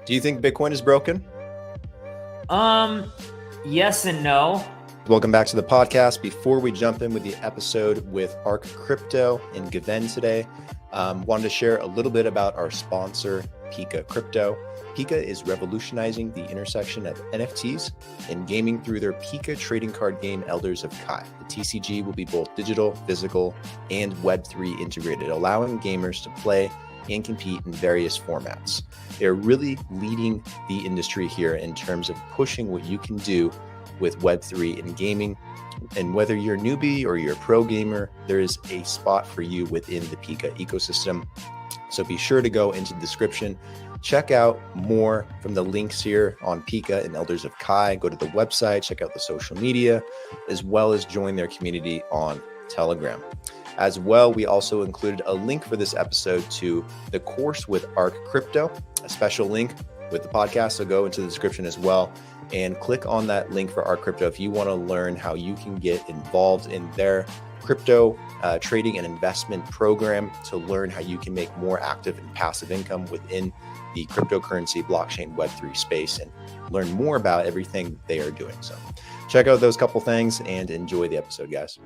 Do you think Bitcoin is broken? Yes and no. Welcome back to the podcast. Before we jump in with the episode with ARCrypto and Gven today, wanted to share a little bit about our sponsor, Pika Crypto. Pika is revolutionizing the intersection of NFTs and gaming through their Pika trading card game, Elders of Kai. The TCG will be both digital, physical, and Web3 integrated, allowing gamers to play and compete in various formats. They're really leading the industry here in terms of pushing what you can do with Web3 in gaming. And whether you're a newbie or you're a pro gamer, there is a spot for you within the Pika ecosystem. So be sure to go into the description, check out more from the links here on Pika and Elders of Kai. Go to the website, check out the social media, as well as join their community on Telegram. As well, we also included a link for this episode to the course with ARCrypto, a special link with the podcast. So go into the description as well and click on that link for ARCrypto if you want to learn how you can get involved in their crypto trading and investment program to learn how you can make more active and passive income within the cryptocurrency, blockchain, Web3 space, and learn more about everything they are doing. So check out those couple things and enjoy the episode, guys.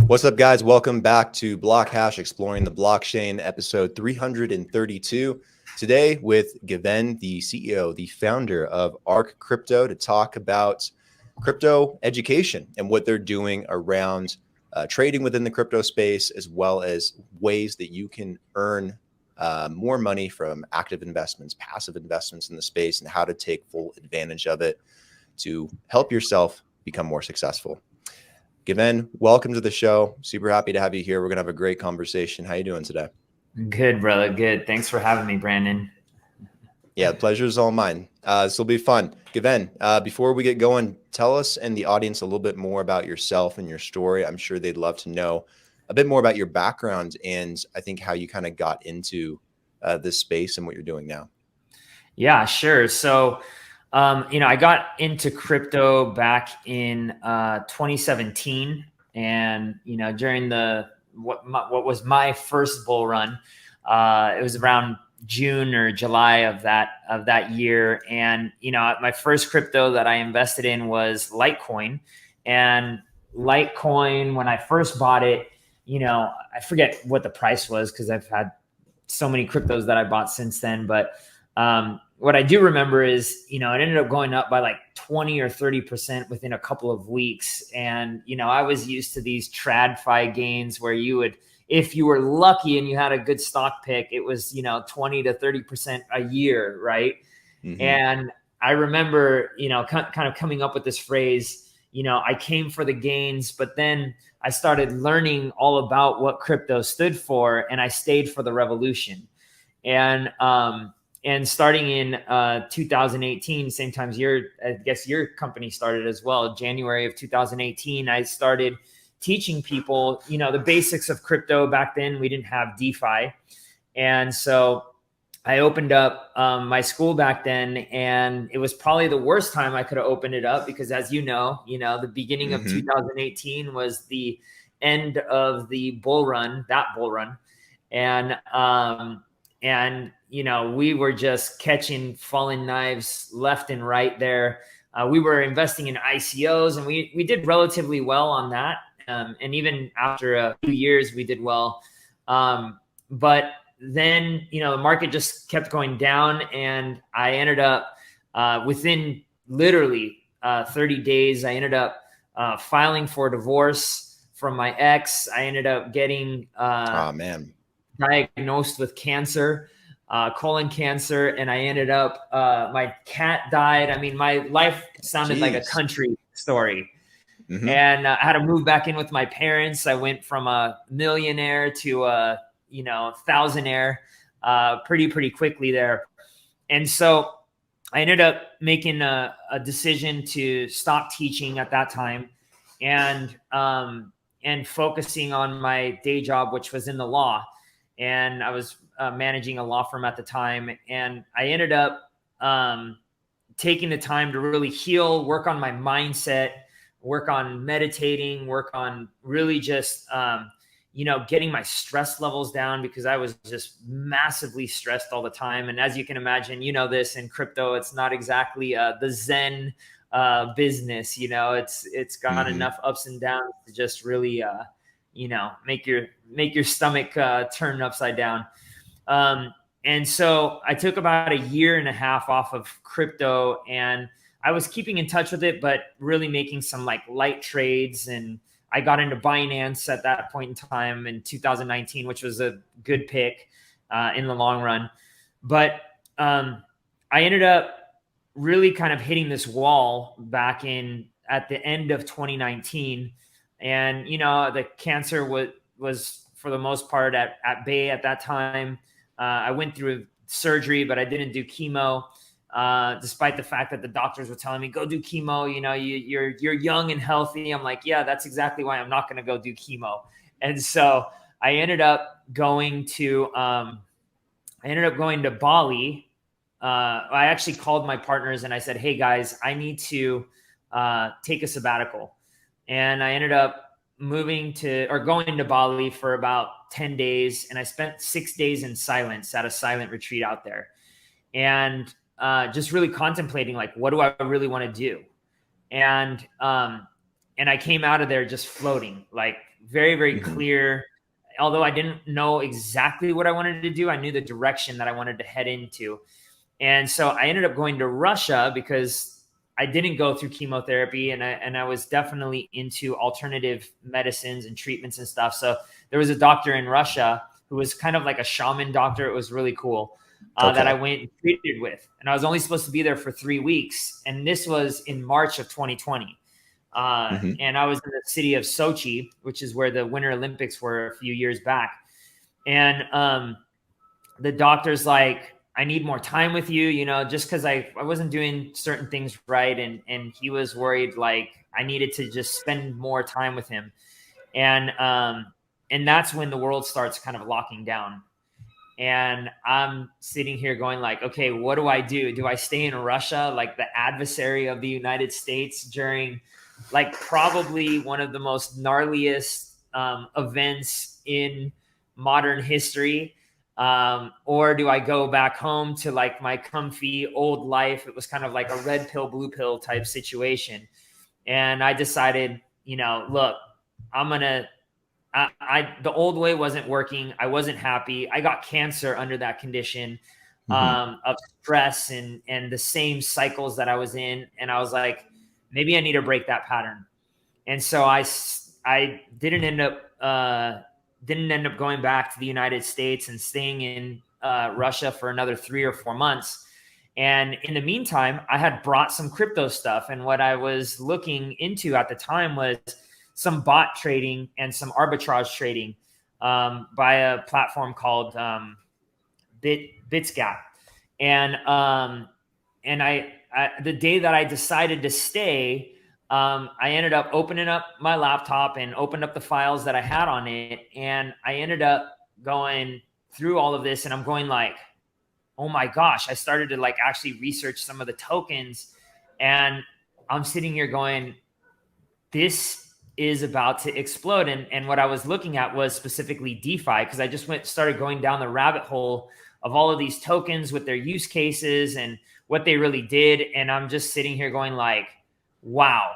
What's up, guys? Welcome back to BlockHash Exploring the Blockchain, episode 332. Today with Gven, the CEO, the founder of ARCrypto, to talk about crypto education and what they're doing around trading within the crypto space, as well as ways that you can earn more money from active investments, passive investments in the space, and how to take full advantage of it to help yourself become more successful. Gven, welcome to the show. Super happy to have you here. We're going to have a great conversation. How you doing today? Good, brother. Good. Thanks for having me, Brandon. Yeah, the pleasure is all mine. This will be fun. Gven, before we get going, tell us and the audience a little bit more about yourself and your story. I'm sure they'd love to know a bit more about your background and I think how you kind of got into this space and what you're doing now. Yeah, sure. So, I got into crypto back in 2017, and during what was my first bull run, it was around June or July of that year, and my first crypto that I invested in was Litecoin, and Litecoin, when I first bought it, I forget what the price was because I've had so many cryptos that I bought since then, but what I do remember is, it ended up going up by like 20 or 30% within a couple of weeks. And, I was used to these TradFi gains where you would, if you were lucky and you had a good stock pick, it was, 20 to 30% a year. Right. Mm-hmm. And I remember, kind of coming up with this phrase, I came for the gains, but then I started learning all about what crypto stood for, and I stayed for the revolution. And starting in 2018, same time I guess your company started as well, January of 2018, I started teaching people, the basics of crypto. Back then, we didn't have DeFi. And so I opened up my school back then, and it was probably the worst time I could have opened it up because, as the beginning of 2018 was the end of the bull run. And we were just catching falling knives left and right there. We were investing in ICOs, and we did relatively well on that. And even after a few years, we did well. But then, the market just kept going down, and I ended up within literally 30 days, I ended up filing for divorce from my ex. I ended up getting diagnosed with cancer, colon cancer, and I ended up, my cat died. I mean, my life sounded like a country story. Mm-hmm. And I had to move back in with my parents. I went from a millionaire to a, thousandaire pretty quickly there. And so I ended up making a decision to stop teaching at that time. And and focusing on my day job, which was in the law. And I was managing a law firm at the time. And I ended up taking the time to really heal, work on my mindset, work on meditating, work on really just, getting my stress levels down, because I was just massively stressed all the time. And as you can imagine, this in crypto, it's not exactly the Zen business. It's got enough ups and downs to just really, make your stomach turn upside down. And so I took about a year and a half off of crypto, and I was keeping in touch with it, but really making some like light trades. And I got into Binance at that point in time in 2019, which was a good pick in the long run. But I ended up really kind of hitting this wall back at the end of 2019. And, the cancer was for the most part at bay at that time. I went through surgery, but I didn't do chemo, despite the fact that the doctors were telling me, go do chemo. You're young and healthy. I'm like, yeah, that's exactly why I'm not going to go do chemo. And so I ended up going to Bali. I actually called my partners and I said, hey guys, I need to take a sabbatical. And I ended up going to Bali for about 10 days. And I spent 6 days in silence at a silent retreat out there. And just really contemplating, like, what do I really want to do? And I came out of there just floating, like very, very clear. Although I didn't know exactly what I wanted to do, I knew the direction that I wanted to head into. And so I ended up going to Russia because I didn't go through chemotherapy, and I was definitely into alternative medicines and treatments and stuff. So there was a doctor in Russia who was kind of like a shaman doctor. It was really cool that I went and treated with. And I was only supposed to be there for 3 weeks. And this was in March of 2020. And I was in the city of Sochi, which is where the Winter Olympics were a few years back. And the doctor's like, I need more time with you, just because I wasn't doing certain things right. And he was worried, like, I needed to just spend more time with him. And that's when the world starts kind of locking down. And I'm sitting here going like, okay, what do I do? Do I stay in Russia, like the adversary of the United States during like probably one of the most gnarliest events in modern history? Or do I go back home to like my comfy old life? It was kind of like a red pill, blue pill type situation. And I decided, look, the old way wasn't working. I wasn't happy. I got cancer under that condition of stress and the same cycles that I was in. And I was like, maybe I need to break that pattern. And so I didn't end up going back to the United States and staying in Russia for another 3 or 4 months. And in the meantime, I had brought some crypto stuff. And what I was looking into at the time was some bot trading and some arbitrage trading by a platform called Bitsgap. And I the day that I decided to stay, I ended up opening up my laptop and opened up the files that I had on it. And I ended up going through all of this, and I'm going like, oh my gosh, I started to like actually research some of the tokens, and I'm sitting here going, this is about to explode. And what I was looking at was specifically DeFi, because I just started going down the rabbit hole of all of these tokens with their use cases and what they really did. And I'm just sitting here going like, wow,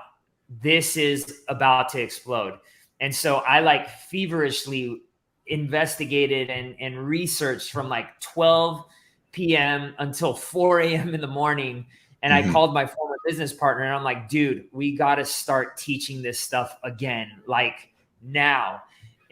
this is about to explode. And so I like feverishly investigated and researched from like 12 p.m. until 4 a.m. in the morning. And I called my former business partner and I'm like, dude, we got to start teaching this stuff again, like now.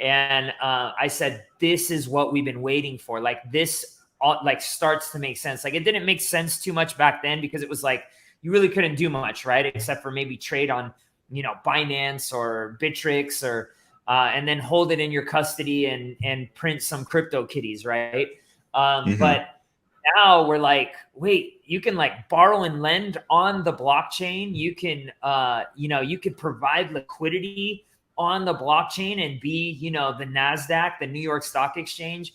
And I said, this is what we've been waiting for. Like this like starts to make sense. Like it didn't make sense too much back then because it was like, you really couldn't do much, right? Except for maybe trade on, Binance or Bittrex or, and then hold it in your custody and print some crypto kitties, right? But now we're like, wait, you can like borrow and lend on the blockchain. You can, you could provide liquidity on the blockchain and be, you know, the NASDAQ, the New York Stock Exchange.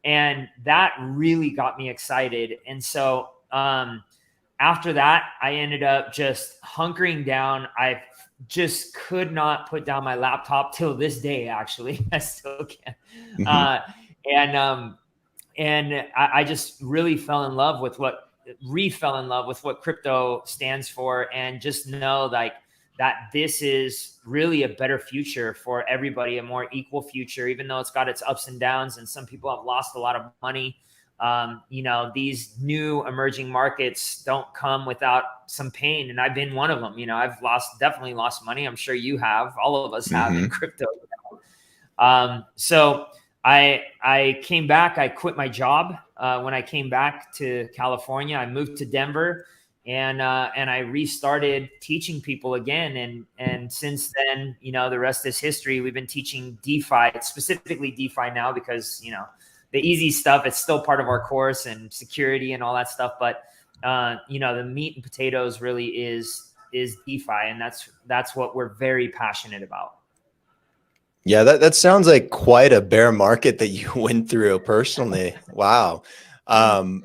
And that really got me excited. And so after that, I ended up just hunkering down. I just could not put down my laptop till this day, actually. I still can't. And I just really fell in love with what crypto stands for, and just know like that this is really a better future for everybody, a more equal future, even though it's got its ups and downs and some people have lost a lot of money. You know, these new emerging markets don't come without some pain. And I've been one of them. You know, I've definitely lost money. I'm sure you have. All of us have in crypto. So I came back. I quit my job when I came back to California. I moved to Denver, and I restarted teaching people again. And since then, you know, the rest is history. We've been teaching DeFi, specifically DeFi now, because, you know, the easy stuff, it's still part of our course, and security and all that stuff. But, you know, the meat and potatoes really is DeFi. And that's what we're very passionate about. Yeah, that sounds like quite a bear market that you went through personally. Wow. And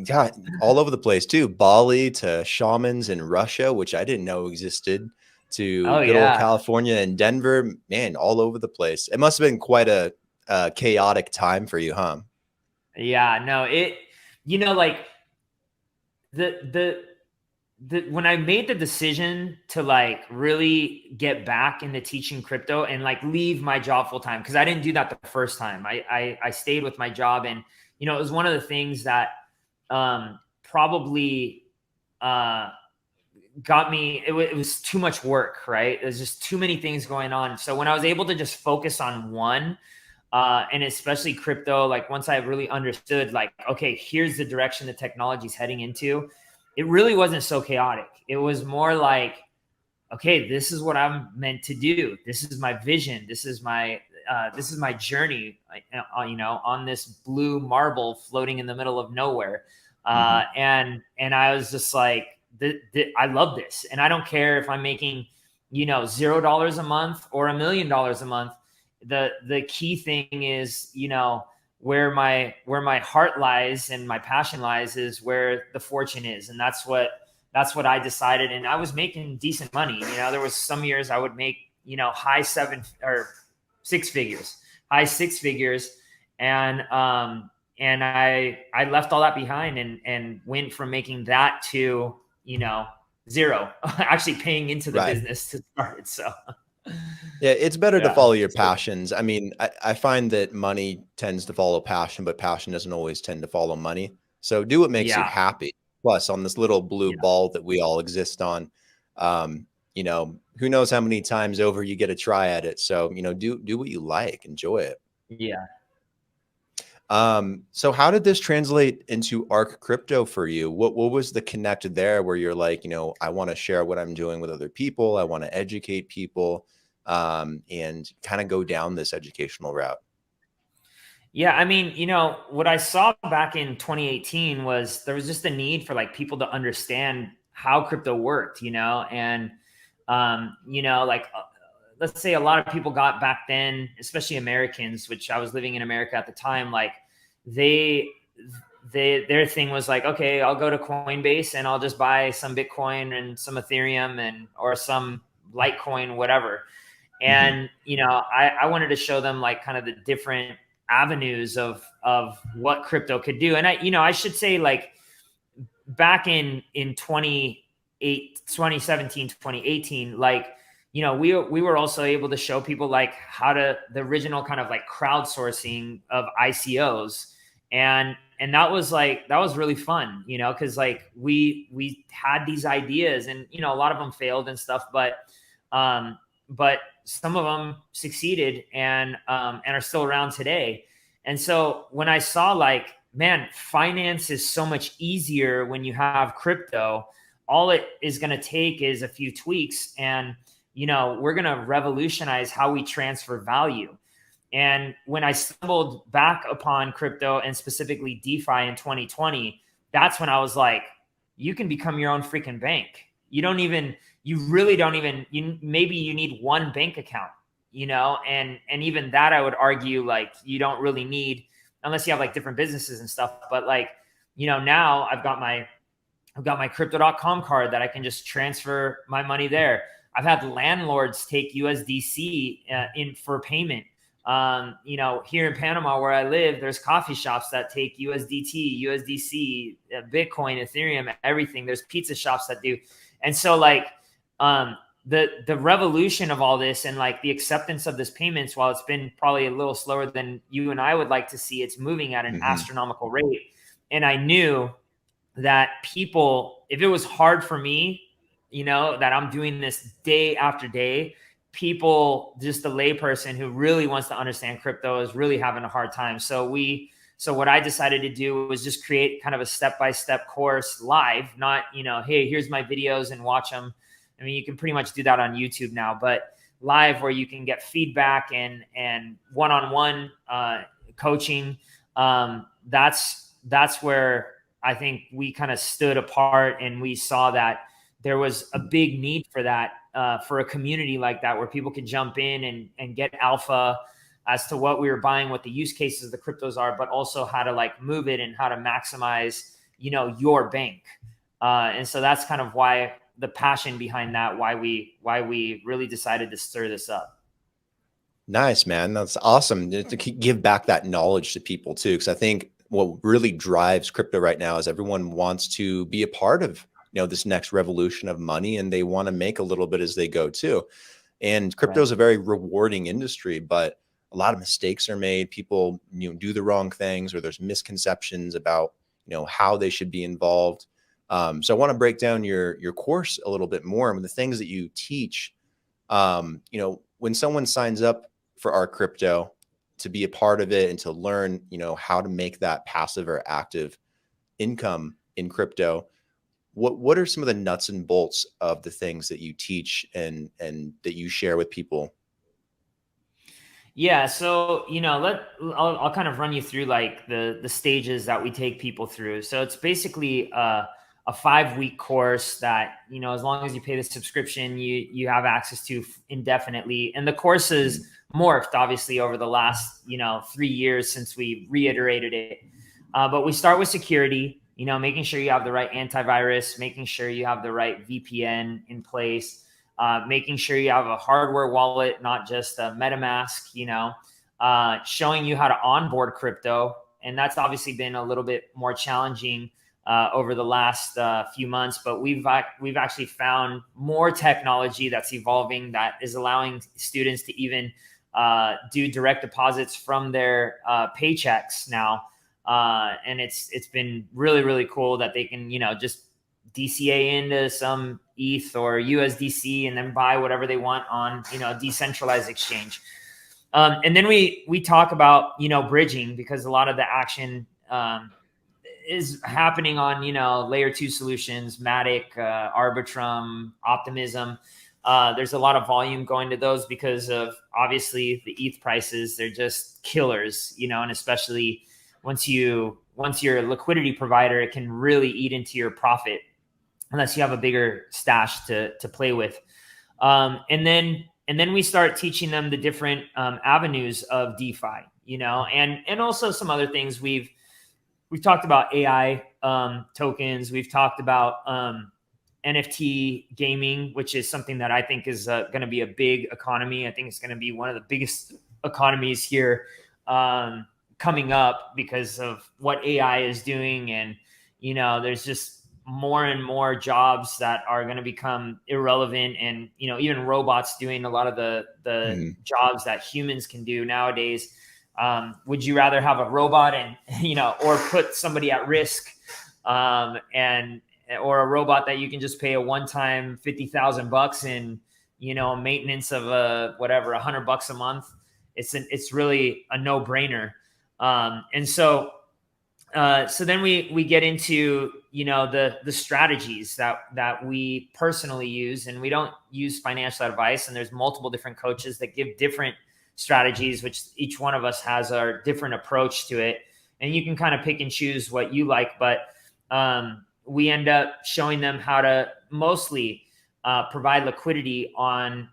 God, all over the place too. Bali to shamans in Russia, which I didn't know existed, to good old California and Denver, man, all over the place. It must have been quite a chaotic time for you, huh? Yeah, no, you know, like when I made the decision to like really get back into teaching crypto and like leave my job full time, because I didn't do that the first time. I stayed with my job, and you know, it was one of the things that probably got me. It was too much work, right? There's just too many things going on. So when I was able to just focus on one, and especially crypto, like once I really understood, like, okay, here's the direction the technology is heading into, it really wasn't so chaotic. It was more like, okay, this is what I'm meant to do. This is my vision. This is my journey, you know, on this blue marble floating in the middle of nowhere. And I was just like, I love this. And I don't care if I'm making, you know, $0 a month or $1 million a month. The key thing is, you know, where my heart lies and my passion lies is where the fortune is. And that's what I decided. And I was making decent money. You know, there was some years I would make, you know, high six figures. And I left all that behind and went from making that to, you know, zero, actually paying into the business to start. So yeah, it's better to follow your passions. I mean, I find that money tends to follow passion, but passion doesn't always tend to follow money. So do what makes you happy. Plus, on this little blue ball that we all exist on, you know, who knows how many times over you get a try at it. So, you know, do what you like, enjoy it. Yeah. So how did this translate into ARCrypto for you? What was the connect there where you're like, you know, I want to share what I'm doing with other people. I want to educate people, and kind of go down this educational route. Yeah. I mean, you know, what I saw back in 2018 was there was just a need for like people to understand how crypto worked, you know, and, you know, like, let's say a lot of people got back then, especially Americans, which I was living in America at the time, like their thing was like, okay, I'll go to Coinbase and I'll just buy some Bitcoin and some Ethereum or some Litecoin, whatever. And, you know, I wanted to show them like kind of the different avenues of what crypto could do. And I should say like back in 2017, 2018, like, you know, we were also able to show people like the original kind of like crowdsourcing of ICOs. And that was really fun, you know, cause like we had these ideas and, you know, a lot of them failed and stuff, but some of them succeeded and are still around today. And so when I saw like, man, finance is so much easier when you have crypto, all it is going to take is a few tweaks and, you know, we're going to revolutionize how we transfer value. And when I stumbled back upon crypto and specifically DeFi in 2020, that's when I was like, you can become your own freaking bank. Maybe you need one bank account. and even that I would argue like you don't really need unless you have like different businesses and stuff. But like, now I've got my crypto.com card that I can just transfer my money there. I've had landlords take USDC in for payment. Here in Panama where I live, there's coffee shops that take USDT, USDC, Bitcoin, Ethereum, everything. There's pizza shops that do. And so like, the revolution of all this and like the acceptance of this payments, while it's been probably a little slower than you and I would like to see, it's moving at an astronomical rate. And I knew that people, if it was hard for me, that I'm doing this day after day, people, just the layperson who really wants to understand crypto is really having a hard time. So what I decided to do was just create kind of a step-by-step course live, not, hey, here's my videos and watch them. I mean, you can pretty much do that on YouTube now, but live where you can get feedback and one-on-one coaching. That's where I think we kind of stood apart, and we saw that there was a big need for that, for a community like that, where people could jump in and get alpha as to what we were buying, what the use cases of the cryptos are, but also how to like move it and how to maximize, your bank. And so that's kind of why the passion behind that, why we really decided to stir this up. Nice, man. That's awesome to give back that knowledge to people too. Because I think what really drives crypto right now is everyone wants to be a part of, this next revolution of money, and they want to make a little bit as they go too. And crypto is a very rewarding industry, but a lot of mistakes are made. People, do the wrong things, or there's misconceptions about, how they should be involved. So I want to break down your course a little bit more, and the things that you teach. When someone signs up for ARCrypto to be a part of it and to learn, how to make that passive or active income in crypto, what are some of the nuts and bolts of the things that you teach and that you share with people? Yeah. So, I'll kind of run you through like the stages that we take people through. So it's basically a 5-week course that, as long as you pay the subscription, you have access to indefinitely. And the course is morphed obviously over the last, 3 years since we reiterated it. But we start with security, making sure you have the right antivirus, making sure you have the right VPN in place, making sure you have a hardware wallet, not just a MetaMask, showing you how to onboard crypto. And that's obviously been a little bit more challenging over the last few months, but we've actually found more technology that's evolving that is allowing students to even do direct deposits from their paychecks now. And it's been really, really cool that they can, just DCA into some ETH or USDC and then buy whatever they want on, decentralized exchange. And then we talk about, bridging, because a lot of the action is happening on, layer 2 solutions, Matic, Arbitrum, Optimism. There's a lot of volume going to those because of obviously the ETH prices. They're just killers, and especially once you're a liquidity provider, it can really eat into your profit unless you have a bigger stash to play with. And then we start teaching them the different avenues of DeFi, and also some other things. We've talked about AI tokens. We've talked about NFT gaming, which is something that I think is going to be a big economy. I think it's going to be one of the biggest economies here coming up because of what AI is doing. And, there's just more and more jobs that are going to become irrelevant. And, even robots doing a lot of the jobs that humans can do nowadays. Would you rather have a robot and, or put somebody at risk or a robot that you can just pay a one-time $50,000 in, maintenance of $100 a month? It's really a no-brainer. And so then we get into, the strategies that we personally use, and we don't use financial advice, and there's multiple different coaches that give different strategies, which each one of us has our different approach to it. And you can kind of pick and choose what you like, but we end up showing them how to mostly provide liquidity on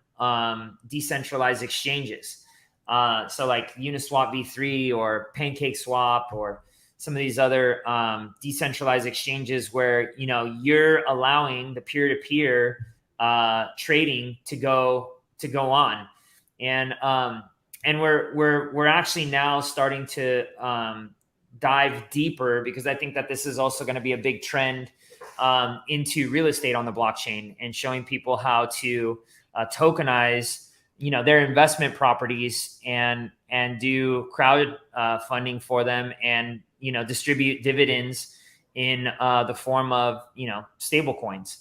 decentralized exchanges. So like Uniswap v3 or PancakeSwap or some of these other decentralized exchanges where, you know, you're allowing the peer-to-peer trading to go on. And we're actually now starting to dive deeper, because I think that this is also going to be a big trend into real estate on the blockchain, and showing people how to tokenize, you know, their investment properties and do crowd funding for them, and, you know, distribute dividends in the form of, you know, stable coins.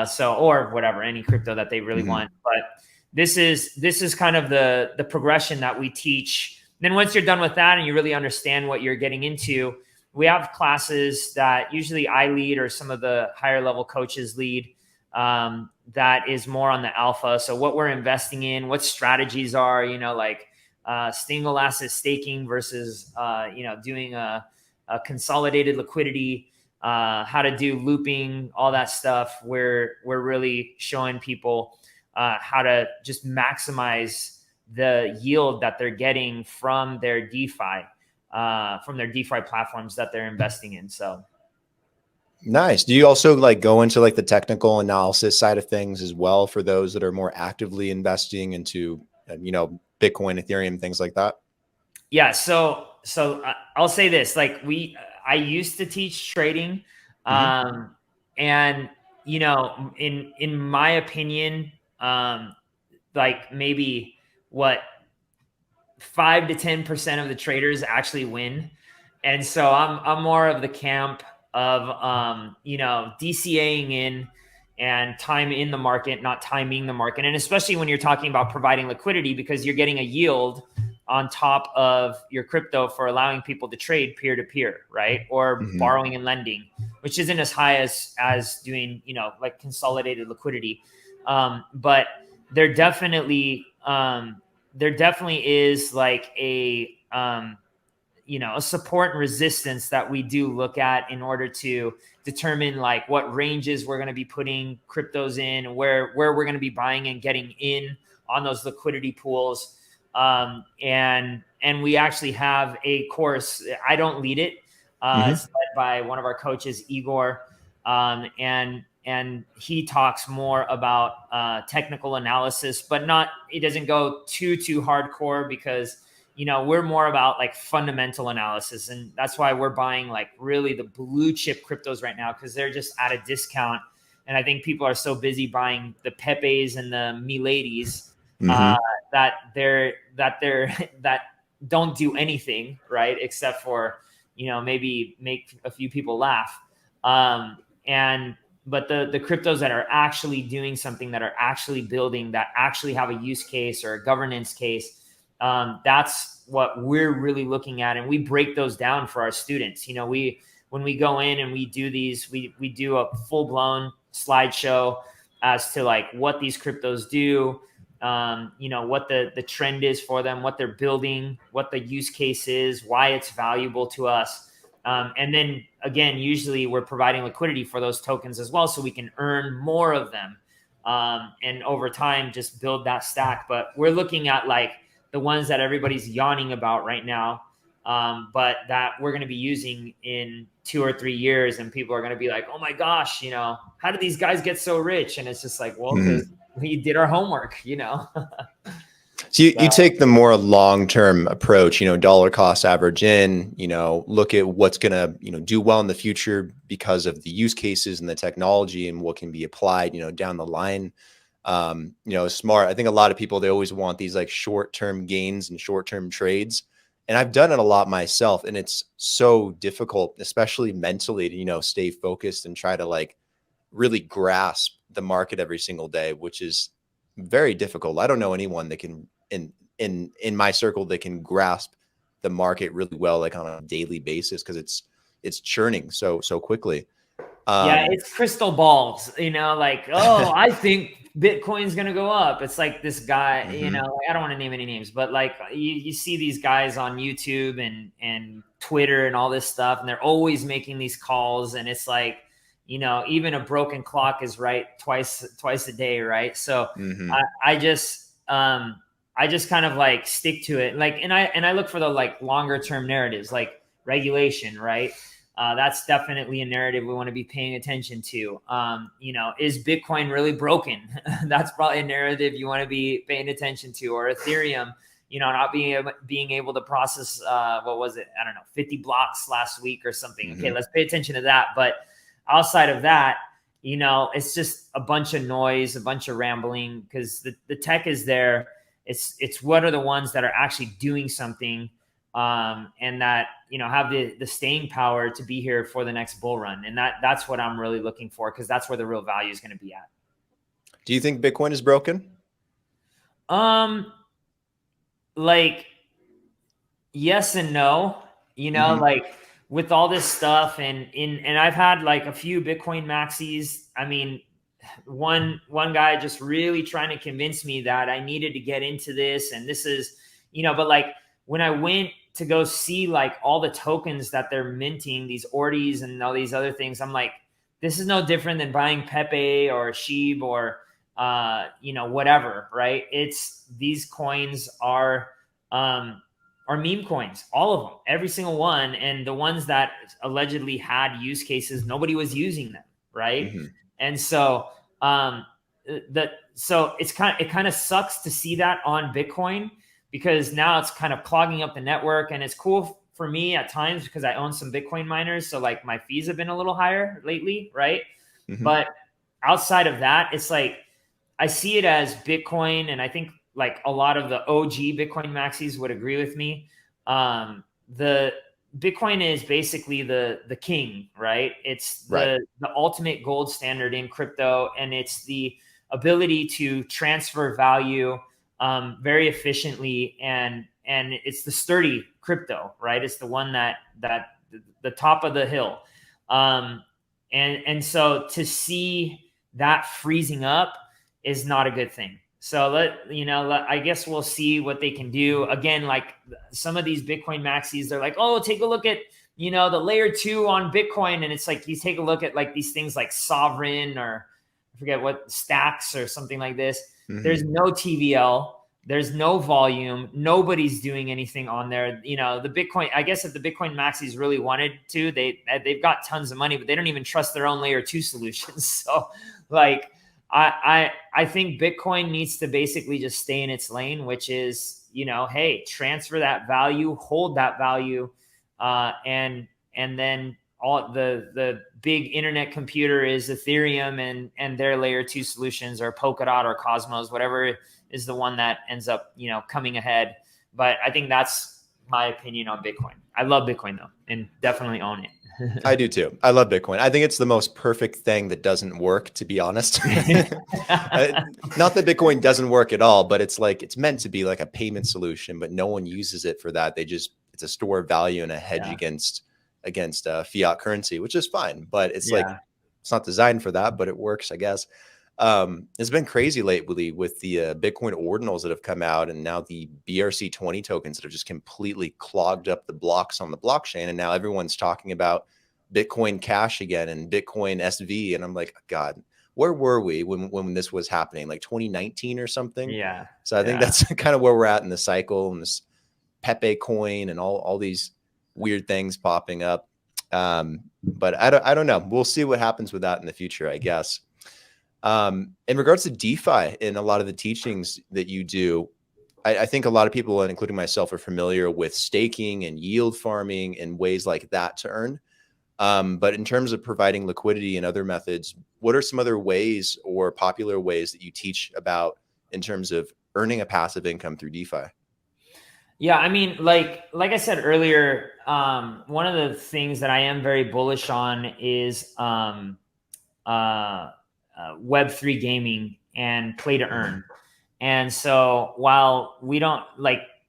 So, or whatever, any crypto that they really want. But this is kind of the progression that we teach. Then once you're done with that and you really understand what you're getting into, we have classes that usually I lead, or some of the higher level coaches lead, that is more on the alpha. So what we're investing in, what strategies are, you know, like single asset staking versus, you know, doing a consolidated liquidity, how to do looping, all that stuff. We're really showing people how to just maximize the yield that they're getting from their DeFi platforms that they're investing in. So nice. Do you also like go into like the technical analysis side of things as well for those that are more actively investing into, you know, Bitcoin, Ethereum, things like that? Yeah. So I'll say this, like I used to teach trading, and, you know, in my opinion, like maybe what 5 to 10% of the traders actually win. And so I'm more of the camp of, you know, DCAing in and time in the market, not timing the market. And especially when you're talking about providing liquidity, because you're getting a yield on top of your crypto for allowing people to trade peer to peer, right? Or borrowing and lending, which isn't as high as doing, you know, like consolidated liquidity. But there definitely is like a, you know, a support and resistance that we do look at in order to determine like what ranges we're going to be putting cryptos in, where we're going to be buying and getting in on those liquidity pools. And we actually have a course. I don't lead it. It's led by one of our coaches, Igor. And he talks more about technical analysis, but it doesn't go too hardcore, because, you know, we're more about like fundamental analysis. And that's why we're buying like really the blue chip cryptos right now, because they're just at a discount. And I think people are so busy buying the Pepes and the Miladies that don't do anything, right, except for, you know, maybe make a few people laugh. But the cryptos that are actually doing something, that are actually building, that actually have a use case or a governance case, that's what we're really looking at. And we break those down for our students. You know, when we go in and we do these, we do a full blown slideshow as to like what these cryptos do, you know, what the trend is for them, what they're building, what the use case is, why it's valuable to us. And then again, usually we're providing liquidity for those tokens as well, so we can earn more of them. And over time, just build that stack. But we're looking at like the ones that everybody's yawning about right now, but that we're going to be using in 2 or 3 years. And people are going to be like, oh my gosh, you know, how did these guys get so rich? And it's just like, well, because we did our homework, you know. So you take the more long-term approach, you know, dollar cost average in, you know, look at what's going to, you know, do well in the future because of the use cases and the technology and what can be applied, you know, down the line. You know, smart. I think a lot of people, they always want these like short-term gains and short-term trades. And I've done it a lot myself, and it's so difficult, especially mentally, to, you know, stay focused and try to like really grasp the market every single day, which is very difficult. I don't know anyone that can in my circle that can grasp the market really well, like on a daily basis, because it's churning so quickly. Yeah, it's crystal balls, you know, like, oh, I think Bitcoin's gonna go up. It's like this guy, you know, like, I don't want to name any names, but like you see these guys on YouTube and Twitter and all this stuff, and they're always making these calls, and it's like, even a broken clock is right twice a day, right? So Mm-hmm. I just kind of like stick to it, like, and I look for the like longer term narratives, like regulation, right? That's definitely a narrative we want to be paying attention to. Is Bitcoin really broken? That's probably a narrative you want to be paying attention to. Or Ethereum, not being able to process, what was it? I don't know, 50 blocks last week or something. Mm-hmm. Okay, let's pay attention to that. But outside of that, it's just a bunch of noise, a bunch of rambling, because the tech is there. It's what are the ones that are actually doing something, and that have the staying power to be here for the next bull run. And that's what I'm really looking for, because that's where the real value is going to be at. Do you think Bitcoin is broken? Like, yes and no. Like with all this stuff, and I've had like a few Bitcoin maxis. I mean, one guy just really trying to convince me that I needed to get into this, and this is, but like when I went to go see like all the tokens that they're minting, these ordies and all these other things, I'm like, this is no different than buying Pepe or Sheeb or whatever, right? It's these coins are meme coins, all of them, every single one. And the ones that allegedly had use cases, nobody was using them, right? Mm-hmm. And so it kind of sucks to see that on Bitcoin, because now it's kind of clogging up the network. And it's cool for me at times because I own some Bitcoin miners, so like my fees have been a little higher lately, right? Mm-hmm. But outside of that, it's like I see it as Bitcoin, and I think like a lot of the OG Bitcoin maxis would agree with me. The Bitcoin is basically the king, right? It's the ultimate gold standard in crypto, and it's the ability to transfer value very efficiently, and it's the sturdy crypto, right? It's the one that the top of the hill, and so to see that freezing up is not a good thing. So I guess we'll see what they can do. Again, like some of these Bitcoin maxis, they're like, oh, take a look at, the layer 2 on Bitcoin. And it's like, you take a look at like these things like Sovereign, or I forget what, Stacks or something like this. Mm-hmm. There's no TVL. There's no volume. Nobody's doing anything on there. The Bitcoin, I guess if the Bitcoin maxis really wanted to, they've got tons of money, but they don't even trust their own layer 2 solutions. So like, I think Bitcoin needs to basically just stay in its lane, which is, hey, transfer that value, hold that value, and then all the big internet computer is Ethereum and their layer 2 solutions, or Polkadot or Cosmos, whatever is the one that ends up, coming ahead. But I think that's my opinion on Bitcoin. I love Bitcoin though, and definitely own it. I do too. I love Bitcoin. I think it's the most perfect thing that doesn't work, to be honest. Not that Bitcoin doesn't work at all, but it's like, it's meant to be like a payment solution, but no one uses it for that. It's a store of value and a hedge against fiat currency, which is fine, but it's like, it's not designed for that, but it works, I guess. It's been crazy lately with the Bitcoin ordinals that have come out, and now the BRC20 tokens that have just completely clogged up the blocks on the blockchain. And now everyone's talking about Bitcoin Cash again and Bitcoin SV. And I'm like, God, where were we when this was happening? Like 2019 or something? Yeah. So I think that's kind of where we're at in the cycle, and this Pepe coin and all these weird things popping up. But I don't know. We'll see what happens with that in the future, I guess. In regards to DeFi and a lot of the teachings that you do, I think a lot of people, and including myself, are familiar with staking and yield farming and ways like that to earn. But in terms of providing liquidity and other methods, what are some other ways or popular ways that you teach about in terms of earning a passive income through DeFi? Yeah, I mean, like I said earlier, one of the things that I am very bullish on is Web3 gaming and play to earn. And so while we don't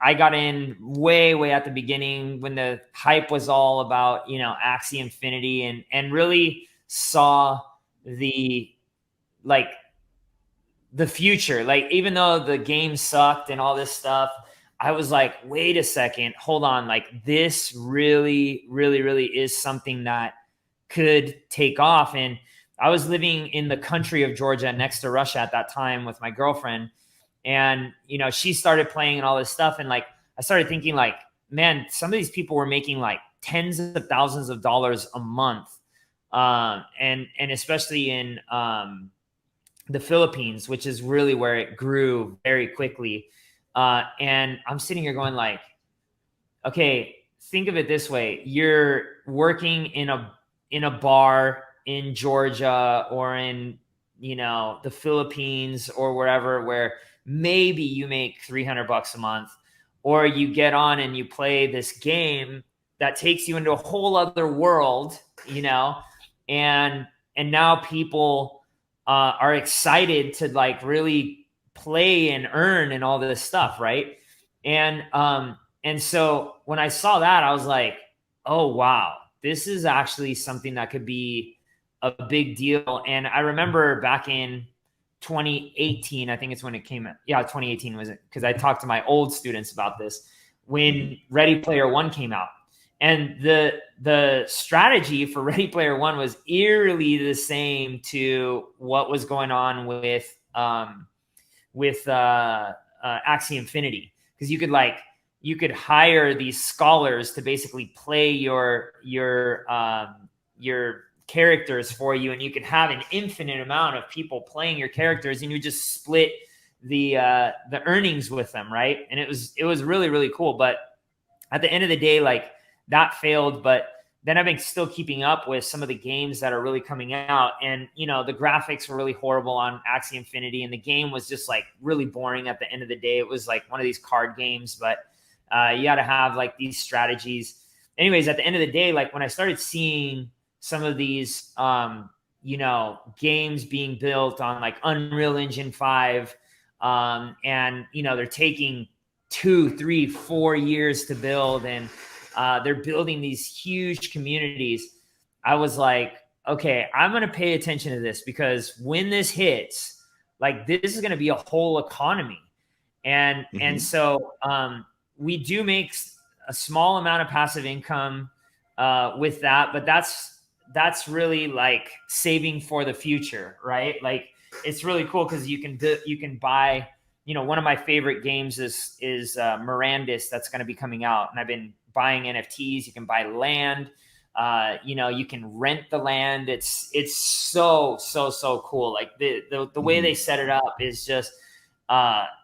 I got in way at the beginning when the hype was all about, Axie Infinity, and really saw the future. Like, even though the game sucked and all this stuff, I was like, wait a second, hold on. Like, this really is something that could take off. And I was living in the country of Georgia next to Russia at that time with my girlfriend. And, you know, she started playing and all this stuff. And like, I started thinking like, man, some of these people were making like tens of thousands of dollars a month. And especially in the Philippines, which is really where it grew very quickly. And I'm sitting here going like, okay, think of it this way. You're working in a bar in Georgia or in, you know, the Philippines or wherever, where maybe you make $300 a month, or you get on and you play this game that takes you into a whole other world, you know, and now people are excited to like really play and earn and all this stuff, right? And so when I saw that, I was like, oh wow, this is actually something that could be a big deal. And I remember back in 2018, I think it's when it came out. Yeah, 2018 was it? Because I talked to my old students about this when Ready Player One came out. And the strategy for Ready Player One was eerily the same to what was going on with Axie Infinity, because you could hire these scholars to basically play your characters for you, and you could have an infinite amount of people playing your characters, and you just split the earnings with them, right? And it was really, really cool. But at the end of the day, like, that failed. But then I've been still keeping up with some of the games that are really coming out, and you know, the graphics were really horrible on Axie Infinity, and the game was just like really boring at the end of the day. It was like one of these card games, but you got to have like these strategies. Anyways, at the end of the day, like when I started seeing some of these, you know, games being built on like Unreal Engine 5, and, you know, they're taking 2, 3, 4 years to build, and they're building these huge communities. I was like, okay, I'm going to pay attention to this, because when this hits, like, this is going to be a whole economy. And, and so, we do make a small amount of passive income with that, but that's really like saving for the future, right? Like, it's really cool because you can buy, you know, one of my favorite games is Mirandus, that's going to be coming out, and I've been buying NFTs. You can buy land, you know, you can rent the land. It's so cool. Like the way they set it up is just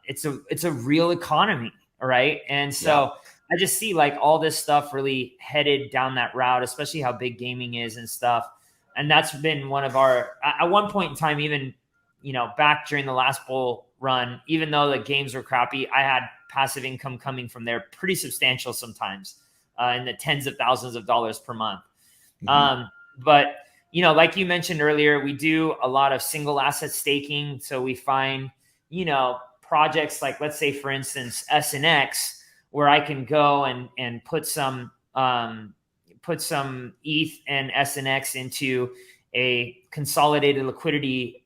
it's a real economy. Right. And so I just see like all this stuff really headed down that route, especially how big gaming is and stuff. And that's been one of our, at one point in time, even, you know, back during the last bull run, even though the games were crappy, I had passive income coming from there, pretty substantial sometimes, in the tens of thousands of dollars per month. But, you know, like you mentioned earlier, we do a lot of single asset staking. So we find, you know, projects like, let's say, for instance, SNX, where I can go and put some ETH and SNX into a consolidated liquidity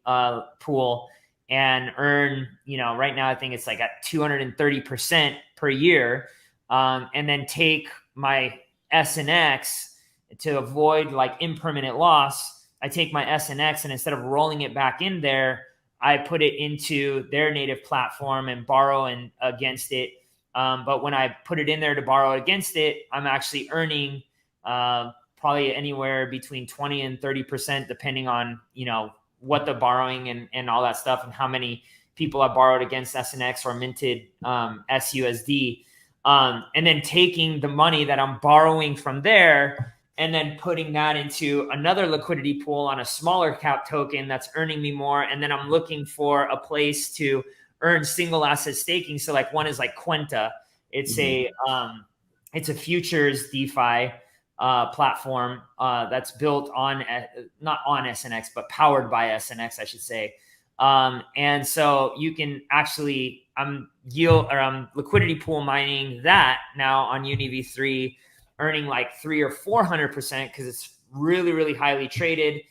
pool and earn, you know, right now I think it's like at 230% per year, and then take my SNX to avoid like impermanent loss. I take my SNX, and instead of rolling it back in there, I put it into their native platform and borrow against it. But when I put it in there to borrow against it, I'm actually earning probably anywhere between 20 and 30%, depending on, you know, what the borrowing and all that stuff, and how many people I borrowed against SNX or minted SUSD. And then taking the money that I'm borrowing from there and then putting that into another liquidity pool on a smaller cap token that's earning me more. And then I'm looking for a place to earn single asset staking. So like one is like Quenta. It's it's a futures DeFi platform that's built on, not on SNX, but powered by SNX, I should say. And so you can actually, I'm liquidity pool mining that now on UniV3, earning like 300 or 400% because it's really, really highly traded,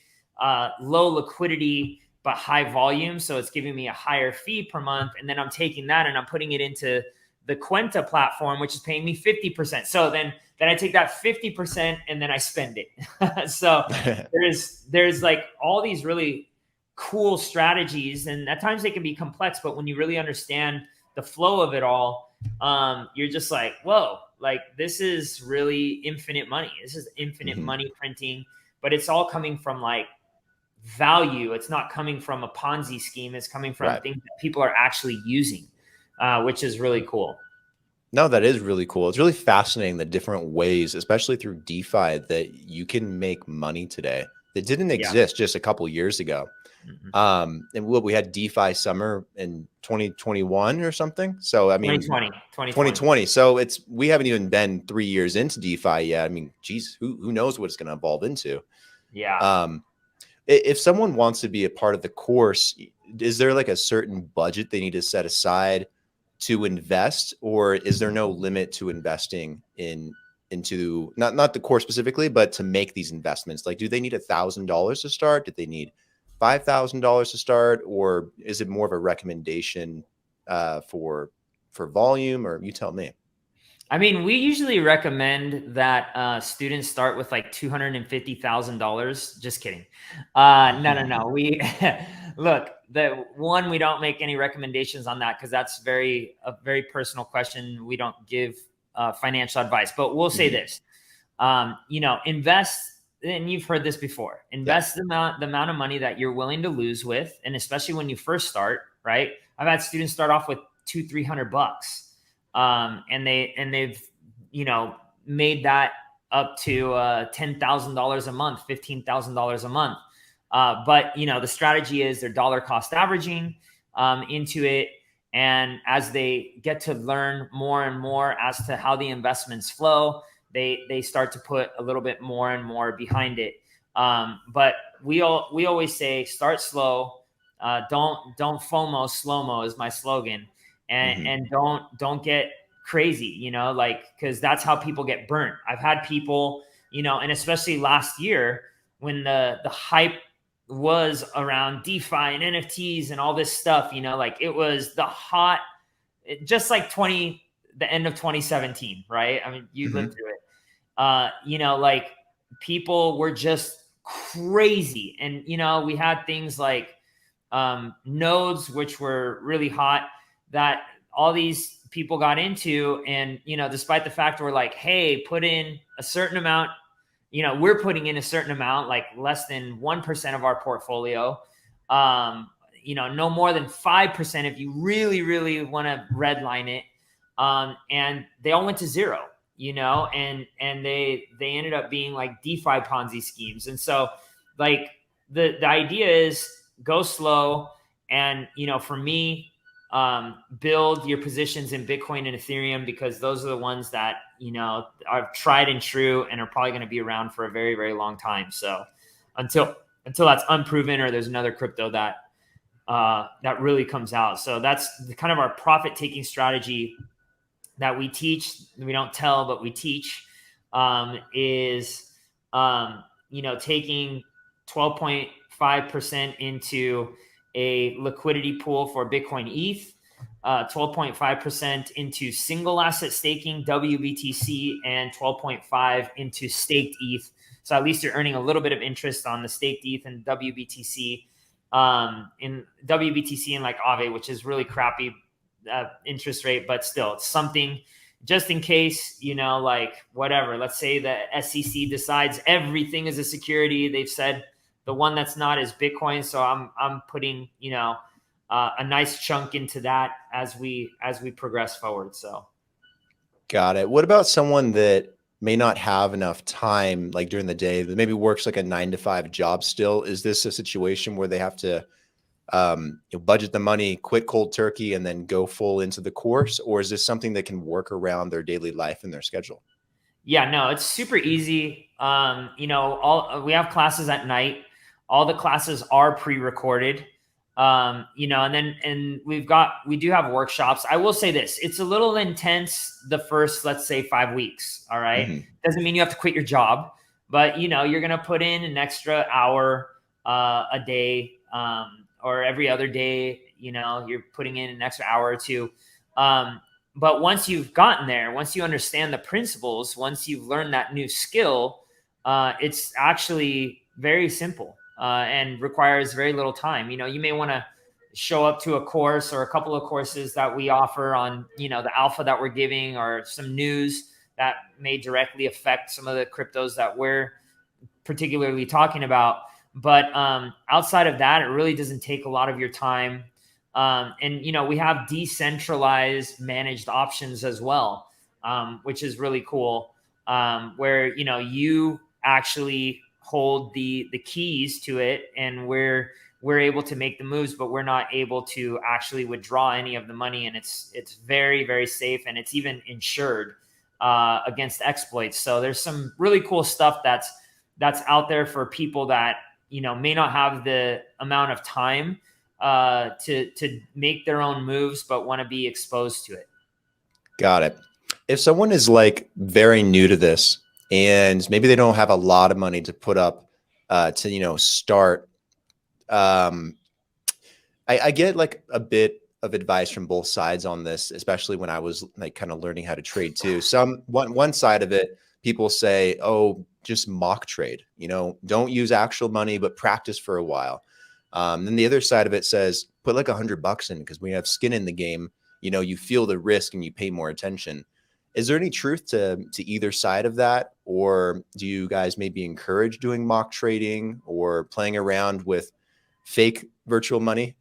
low liquidity, but high volume. So it's giving me a higher fee per month. And then I'm taking that and I'm putting it into the Quenta platform, which is paying me 50%. So then I take that 50% and then I spend it. So there's like all these really cool strategies, and at times they can be complex, but when you really understand the flow of it all, you're just like, whoa, like this is really infinite money. This is infinite money printing, but it's all coming from like value. It's not coming from a Ponzi scheme. It's coming from things that people are actually using, which is really cool. No, that is really cool. It's really fascinating the different ways, especially through DeFi, that you can make money today that didn't exist just a couple years ago. And we had DeFi summer in 2021 or something. So, I mean, 2020. So we haven't even been 3 years into DeFi yet. I mean, geez, who knows what it's going to evolve into? Yeah. If someone wants to be a part of the course, is there like a certain budget they need to set aside to invest, or is there no limit to investing into not the course specifically, but to make these investments? Like, do they need $1,000 to start? Did they need $5,000 to start, or is it more of a recommendation for volume? Or you tell me. I mean, we usually recommend that students start with like $250,000. Just kidding. No. We look, we don't make any recommendations on that because that's a very personal question. We don't give financial advice, but we'll say this: invest. And you've heard this before. Invest the amount of money that you're willing to lose with, and especially when you first start. Right? I've had students start off with $200-300. And they've, made that up to $10,000 a month, $15,000 a month. But the strategy is they're dollar cost averaging into it. And as they get to learn more and more as to how the investments flow, they start to put a little bit more and more behind it. But we always say, start slow. Don't FOMO, slow-mo is my slogan. And don't get crazy, because that's how people get burnt. I've had people, and especially last year when the hype was around DeFi and NFTs and all this stuff, it was just like the end of 2017, right? I mean, you lived through it. Like people were just crazy. And, we had things like nodes, which were really hot, that all these people got into. And, despite the fact we're like, hey, put in a certain amount, we're putting in a certain amount, like less than 1% of our portfolio, no more than 5% if you really, really want to redline it. And they all went to zero, and they ended up being like DeFi Ponzi schemes. And so like the idea is go slow. And, for me, build your positions in Bitcoin and Ethereum, because those are the ones that, are tried and true and are probably going to be around for a very, very long time. So until that's unproven or there's another crypto that really comes out. So that's kind of our profit taking strategy that we teach. We don't tell, but we teach, is, taking 12.5% into a liquidity pool for Bitcoin ETH, 12.5% into single asset staking WBTC, and 12.5 into staked ETH. So at least you're earning a little bit of interest on the staked ETH and WBTC, in WBTC and like Aave, which is really crappy interest rate, but still it's something just in case, like whatever. Let's say the SEC decides everything is a security. They've said the one that's not is Bitcoin. So I'm putting, a nice chunk into that as we progress forward. So. Got it. What about someone that may not have enough time, like during the day, that maybe works like a 9-to-5 job still? Is this a situation where they have to budget the money, quit cold turkey, and then go full into the course? Or is this something that can work around their daily life and their schedule? Yeah, no, it's super easy. We have classes at night. All the classes are pre-recorded. And we do have workshops. I will say this, it's a little intense the first, let's say 5 weeks. All right. Doesn't mean you have to quit your job, but you're going to put in an extra hour, a day, or every other day, you're putting in an extra hour or two. but once you've gotten there, once you understand the principles, once you've learned that new skill, it's actually very simple and requires very little time. You may want to show up to a course or a couple of courses that we offer on, the alpha that we're giving, or some news that may directly affect some of the cryptos that we're particularly talking about. But outside of that, it really doesn't take a lot of your time. And we have decentralized managed options as well, which is really cool, where you actually hold the keys to it, and we're able to make the moves, but we're not able to actually withdraw any of the money. And it's very, very safe, and it's even insured against exploits. So there's some really cool stuff that's out there for people that may not have the amount of time to make their own moves, but want to be exposed to it. Got it. If someone is like very new to this, and maybe they don't have a lot of money to put up to start, I get like a bit of advice from both sides on this, especially when I was like kind of learning how to trade too. One side of it, people say, oh, just mock trade, don't use actual money, but practice for a while. Then the other side of it says, put like $100 in, because when you have skin in the game, you feel the risk and you pay more attention. Is there any truth to either side of that? Or do you guys maybe encourage doing mock trading or playing around with fake virtual money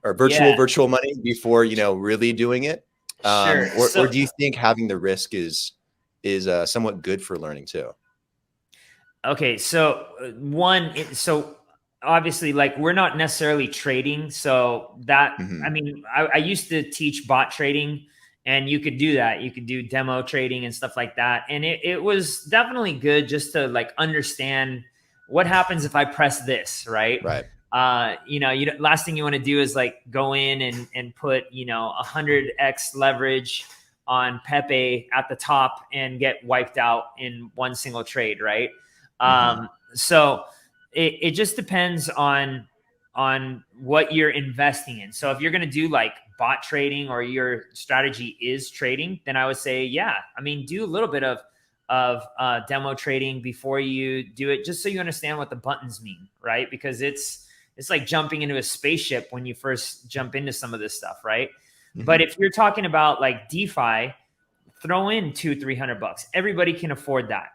or virtual money before, really doing it? Sure. Or do you think having the risk is somewhat good for learning too? Okay. So obviously, like, we're not necessarily trading. So that, I mean, I used to teach bot trading, and you could do that. You could do demo trading and stuff like that. And it was definitely good just to like understand what happens if I press this, right? Right. Last thing you want to do is like go in and put, 100x leverage on Pepe at the top and get wiped out in one single trade. Right. So it just depends on what you're investing in. So if you're going to do like bot trading, or your strategy is trading, then I would say, do a little bit of demo trading before you do it, just so you understand what the buttons mean, right? Because it's like jumping into a spaceship when you first jump into some of this stuff, right? But if you're talking about like DeFi, throw in $200-300. Everybody can afford that.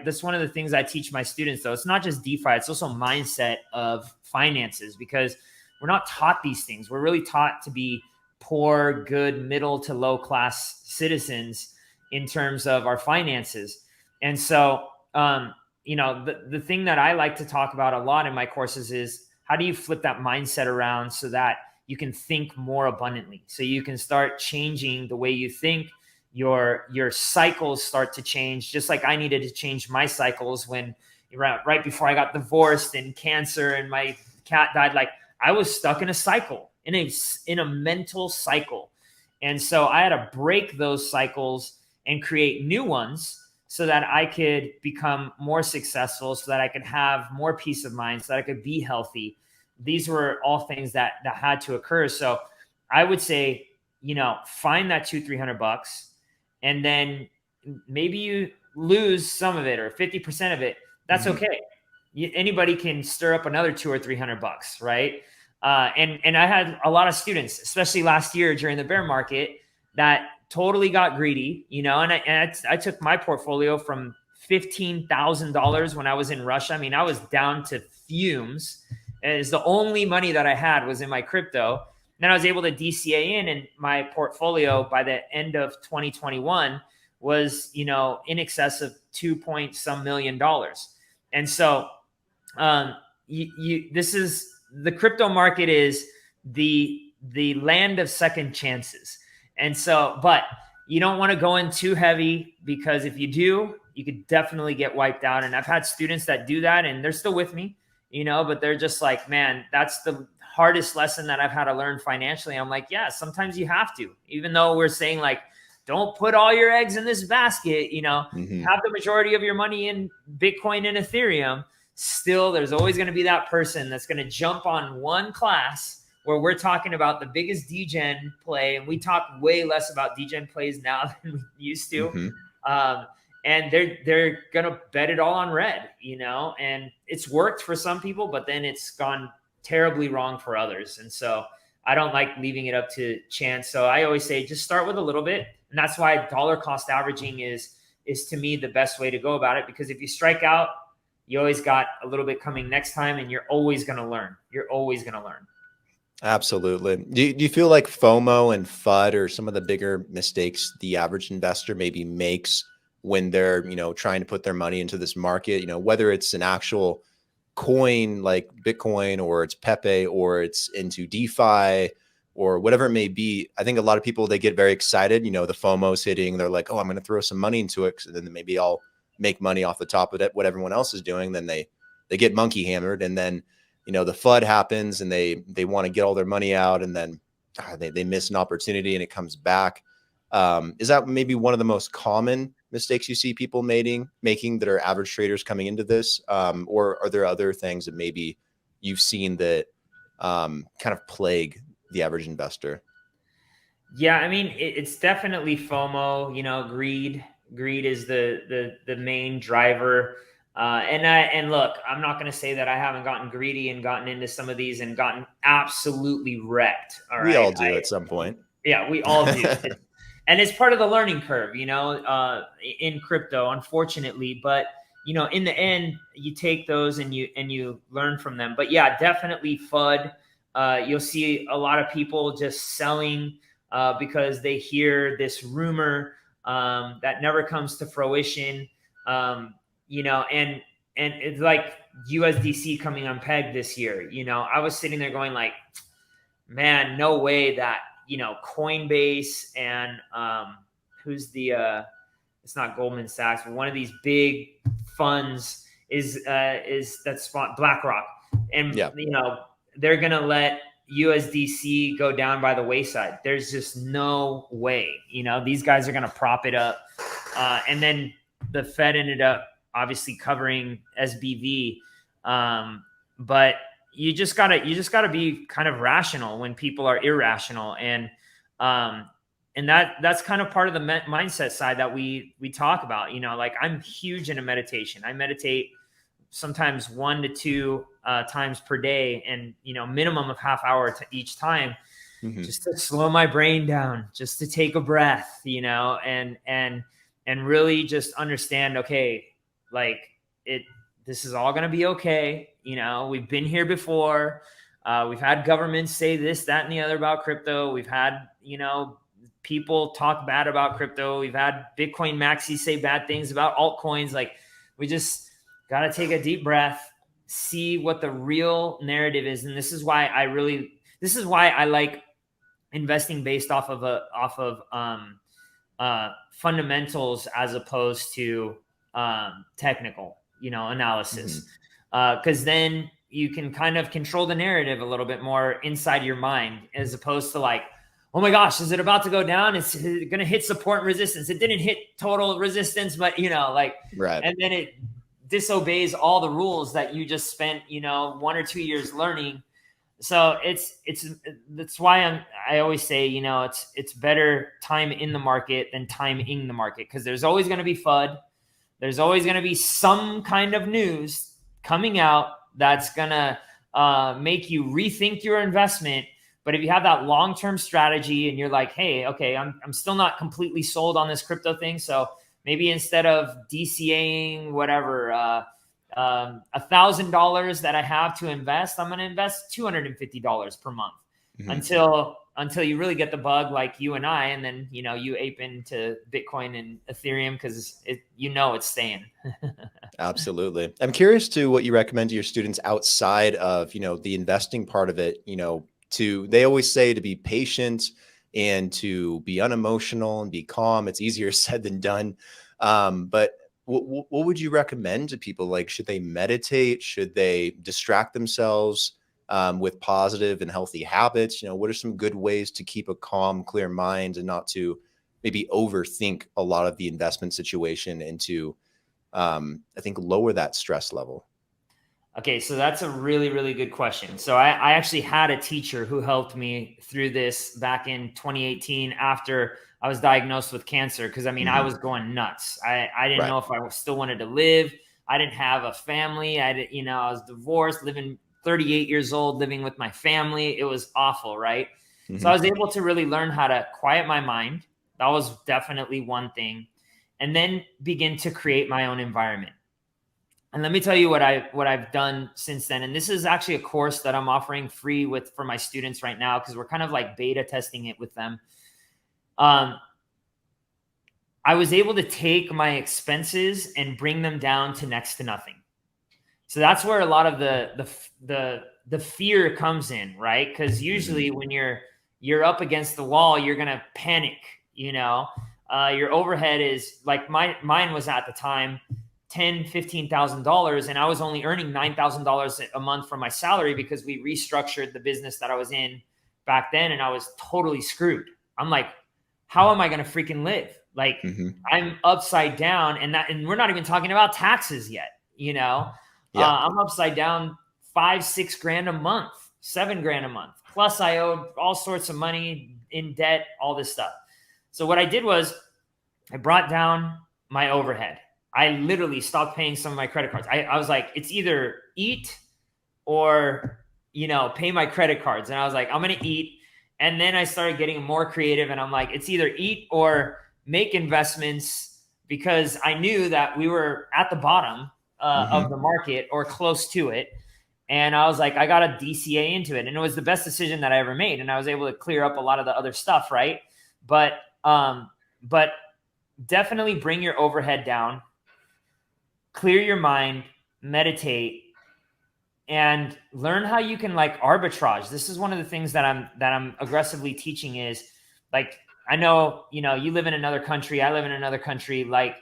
That's one of the things I teach my students, though. It's not just DeFi, it's also mindset of finances, because we're not taught these things. We're really taught to be poor, good, middle to low class citizens in terms of our finances. And so, the thing that I like to talk about a lot in my courses is, how do you flip that mindset around so that you can think more abundantly? So you can start changing the way you think. Your cycles start to change, just like I needed to change my cycles when right before I got divorced and cancer and my cat died. Like, I was stuck in a cycle, in a mental cycle. And so I had to break those cycles and create new ones so that I could become more successful, so that I could have more peace of mind, so that I could be healthy. These were all things that had to occur. So I would say, find that $200-300, and then maybe you lose some of it, or 50% of it. That's okay. Anybody can stir up another $200-300, right? And I had a lot of students, especially last year during the bear market, that totally got greedy, and I took my portfolio from $15,000 when I was in Russia. I mean, I was down to fumes. It's the only money that I had was in my crypto. Then I was able to DCA in, and my portfolio by the end of 2021 was, in excess of $2 million. And so this is, the crypto market is the land of second chances. And so, but you don't want to go in too heavy, because if you do, you could definitely get wiped out. And I've had students that do that, and they're still with me, but they're just like, man, that's the hardest lesson that I've had to learn financially. I'm like, yeah, sometimes you have to, even though we're saying like, don't put all your eggs in this basket, have the majority of your money in Bitcoin and Ethereum. Still, there's always going to be that person that's going to jump on one class, where we're talking about the biggest degen play, and we talk way less about degen plays now than we used to. And they're gonna bet it all on red, and it's worked for some people, but then it's gone terribly wrong for others. And so I don't like leaving it up to chance. So I always say just start with a little bit, and that's why dollar cost averaging is to me the best way to go about it, because if you strike out, you always got a little bit coming next time, and you're always going to learn. Absolutely. Do you feel like FOMO and FUD are some of the bigger mistakes the average investor maybe makes when they're, trying to put their money into this market, whether it's an actual coin like Bitcoin, or it's Pepe, or it's into DeFi, or whatever it may be? I think a lot of people, they get very excited, the FOMO's hitting. They're like, oh, I'm going to throw some money into it, so then maybe I'll make money off the top of it, what everyone else is doing. Then they get monkey hammered, and then, the FUD happens, and they want to get all their money out, and then they miss an opportunity and it comes back. Is that maybe one of the most common mistakes you see people making that are average traders coming into this? Or are there other things that maybe you've seen that kind of plague the average investor? Yeah, I mean, it's definitely FOMO, greed. Greed is the main driver. And look, I'm not going to say that I haven't gotten greedy and gotten into some of these and gotten absolutely wrecked. All right. We all do at some point. Yeah, we all do. And it's part of the learning curve, in crypto, unfortunately. But, in the end, you take those and you learn from them. But yeah, definitely FUD. You'll see a lot of people just selling because they hear this rumor that never comes to fruition. And it's like USDC coming unpegged this year. I was sitting there going like, man, no way that, Coinbase and who's the it's not Goldman Sachs, but one of these big funds is that spot BlackRock. And, they're going to let USDC go down by the wayside. There's just no way, these guys are going to prop it up. And then the Fed ended up obviously covering SBV. But you just gotta be kind of rational when people are irrational. And that's kind of part of the mindset side that we talk about, like I'm huge into meditation. I meditate sometimes 1 to 2 times per day, and, minimum of half hour to each time, just to slow my brain down, just to take a breath, and really just understand, okay, like this is all going to be okay. We've been here before. We've had governments say this, that, and the other about crypto. We've had, people talk bad about crypto. We've had Bitcoin maxis say bad things about altcoins. Like, we just got to take a deep breath, see what the real narrative is. And this is why I like investing based off of fundamentals as opposed to technical, analysis. Because then you can kind of control the narrative a little bit more inside your mind, as opposed to like, oh my gosh, is it about to go down? It's going to hit support and resistance. It didn't hit total resistance, but right. And then it disobeys all the rules that you just spent, 1 or 2 years learning. So that's why I always say, it's better time in the market than timing the market, because there's always going to be FUD. There's always going to be some kind of news coming out that's going to make you rethink your investment. But if you have that long-term strategy and you're like, hey, okay, I'm still not completely sold on this crypto thing. So maybe instead of DCAing whatever, $1,000 that I have to invest, I'm going to invest $250 per month until you really get the bug, like you and I, and then, you ape into Bitcoin and Ethereum because it's staying. Absolutely. I'm curious to what you recommend to your students outside of, the investing part of it. They always say to be patient and to be unemotional and be calm. It's easier said than done. But what would you recommend to people? Like, should they meditate? Should they distract themselves with positive and healthy habits? What are some good ways to keep a calm, clear mind and not to maybe overthink a lot of the investment situation and to, I think, lower that stress level? Okay, so that's a really, really good question. So I actually had a teacher who helped me through this back in 2018 after I was diagnosed with cancer. Because I mean, I was going nuts. I didn't Right. know if I still wanted to live. I didn't have a family. I was divorced, living 38 years old, living with my family. It was awful, right? So I was able to really learn how to quiet my mind. That was definitely one thing. And then begin to create my own environment. And let me tell you what I've done since then. And this is actually a course that I'm offering free for my students right now, because we're kind of like beta testing it with them. I was able to take my expenses and bring them down to next to nothing. So that's where a lot of the fear comes in, right? Because usually when you're up against the wall, you're gonna panic. Your overhead is like mine was at the time $10,000-$15,000, and I was only earning $9,000 a month from my salary because we restructured the business that I was in back then, and I was totally screwed. I'm like, how am I going to freaking live? Like, I'm upside down, and we're not even talking about taxes yet. I'm upside down $5-6 grand a month, $7 grand a month. Plus, I owed all sorts of money in debt, all this stuff. So what I did was I brought down my overhead. I literally stopped paying some of my credit cards. I was like, it's either eat or, pay my credit cards. And I was like, I'm going to eat. And then I started getting more creative, and I'm like, it's either eat or make investments, because I knew that we were at the bottom of the market or close to it. And I was like, I got to DCA into it. And it was the best decision that I ever made. And I was able to clear up a lot of the other stuff. Right. But definitely bring your overhead down. Clear your mind, meditate, and learn how you can like arbitrage. This is one of the things that I'm aggressively teaching is like, I know, you live in another country. I live in another country. Like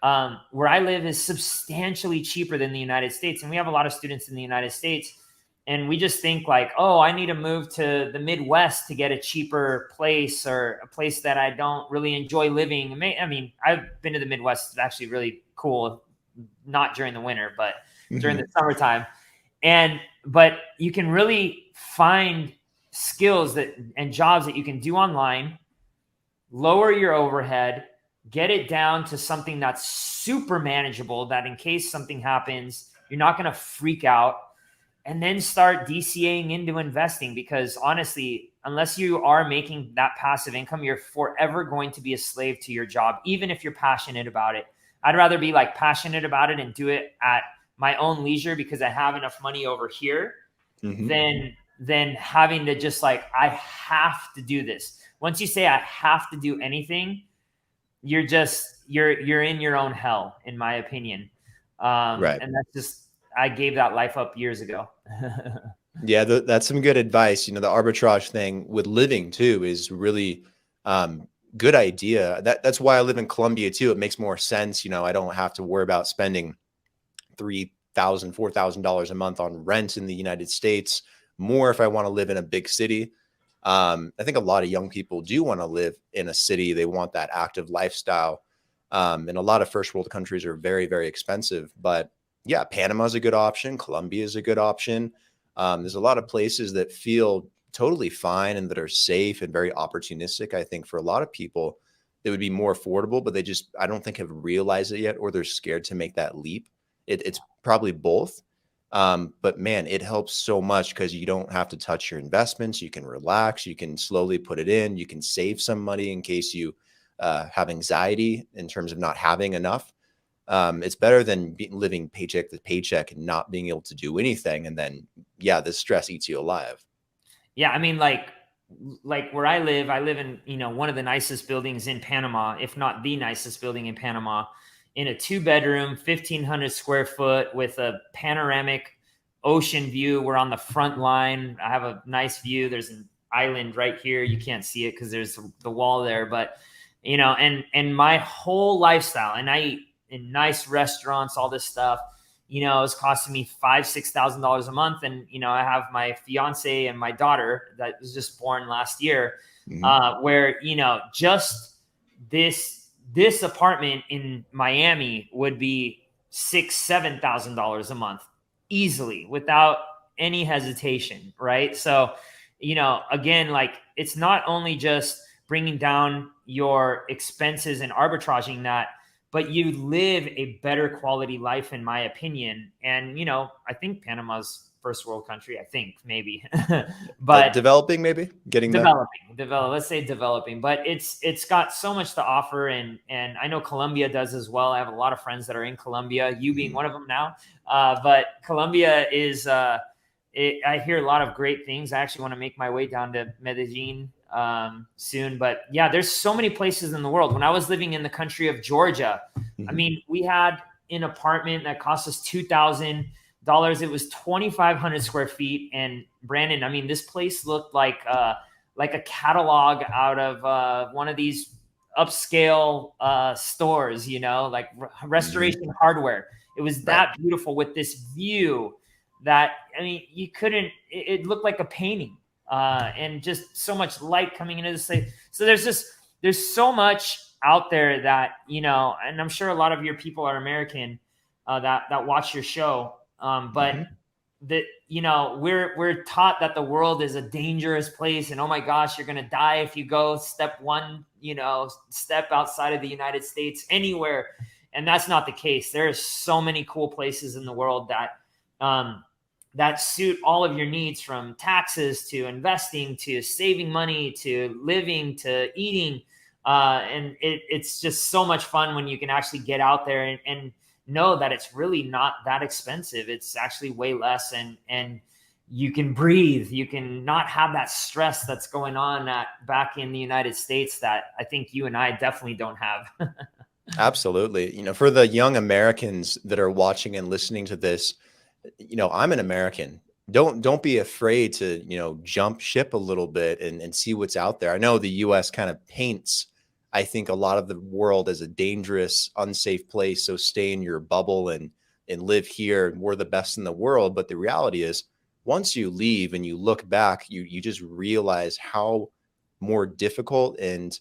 where I live is substantially cheaper than the United States. And we have a lot of students in the United States. And we just think like, oh, I need to move to the Midwest to get a cheaper place, or a place that I don't really enjoy living. I mean, I've been to the Midwest. It's actually really cool. Not during the winter, but during the summertime. But you can really find skills and jobs that you can do online, lower your overhead, get it down to something that's super manageable, that in case something happens, you're not going to freak out, and then start DCAing into investing. Because honestly, unless you are making that passive income, you're forever going to be a slave to your job, even if you're passionate about it. I'd rather be like passionate about it and do it at my own leisure because I have enough money over here than having to just like, I have to do this. Once you say I have to do anything, you're in your own hell, in my opinion. Right. And that's just, I gave that life up years ago. Yeah, that's some good advice. The arbitrage thing with living too is really good idea. That's why I live in Colombia too. It makes more sense. I don't have to worry about spending $3,000-$4,000 a month on rent in the United States. More if I want to live in a big city. I think a lot of young people do want to live in a city. They want that active lifestyle. And a lot of first world countries are very, very expensive. But yeah, Panama is a good option. Colombia is a good option. There's a lot of places that feel totally fine and that are safe and very opportunistic. I think for a lot of people, they would be more affordable, but I don't think have realized it yet, or they're scared to make that leap. It's probably both. But man, it helps so much because you don't have to touch your investments. You can relax. You can slowly put it in. You can save some money in case you have anxiety in terms of not having enough. It's better than living paycheck to paycheck and not being able to do anything. And then, yeah, the stress eats you alive. Yeah. I mean, like where I live in, one of the nicest buildings in Panama, if not the nicest building in Panama, in a 2-bedroom, 1,500 square foot with a panoramic ocean view. We're on the front line. I have a nice view. There's an island right here. You can't see it because there's the wall there, but and my whole lifestyle, and I eat in nice restaurants, all this stuff, it's costing me $5,000-$6,000 a month. And, I have my fiance and my daughter that was just born last year, where, just this apartment in Miami would be $6,000-$7,000 a month. easily without any hesitation, right? So, again, like, it's not only just bringing down your expenses and arbitraging that, but you live a better quality life, in my opinion. And, I think Panama's first world country, I think, maybe, but Developing, maybe getting there. Let's say developing, but it's got so much to offer. And I know Colombia does as well. I have a lot of friends that are in Colombia, you being one of them now. But Colombia is, I hear a lot of great things. I actually want to make my way down to Medellin soon. But yeah, there's so many places in the world. When I was living in the country of Georgia, I mean, we had an apartment that cost us $2,000. It was 2,500 square feet. And Brandon, I mean, this place looked like a catalog out of one of these upscale stores, like restoration hardware. It was that beautiful, with this view that, I mean, you couldn't, it looked like a painting, and just so much light coming into this place. So there's so much out there that, and I'm sure a lot of your people are American, that watch your show. But that, we're taught that the world is a dangerous place, and oh my gosh, you're going to die if you go step outside of the United States anywhere. And that's not the case. There are so many cool places in the world that suit all of your needs, from taxes to investing to saving money to living to eating. And it's just so much fun when you can actually get out there and know that it's really not that expensive. It's actually way less, and you can breathe. You can not have that stress that's going on back in the United States that I think you and I definitely don't have. Absolutely. For the young Americans that are watching and listening to this, I'm an American. Don't be afraid to, jump ship a little bit and see what's out there. I know the US kind of paints, I think, a lot of the world as a dangerous, unsafe place. So stay in your bubble and live here. We're the best in the world. But the reality is, once you leave and you look back, you just realize how more difficult and,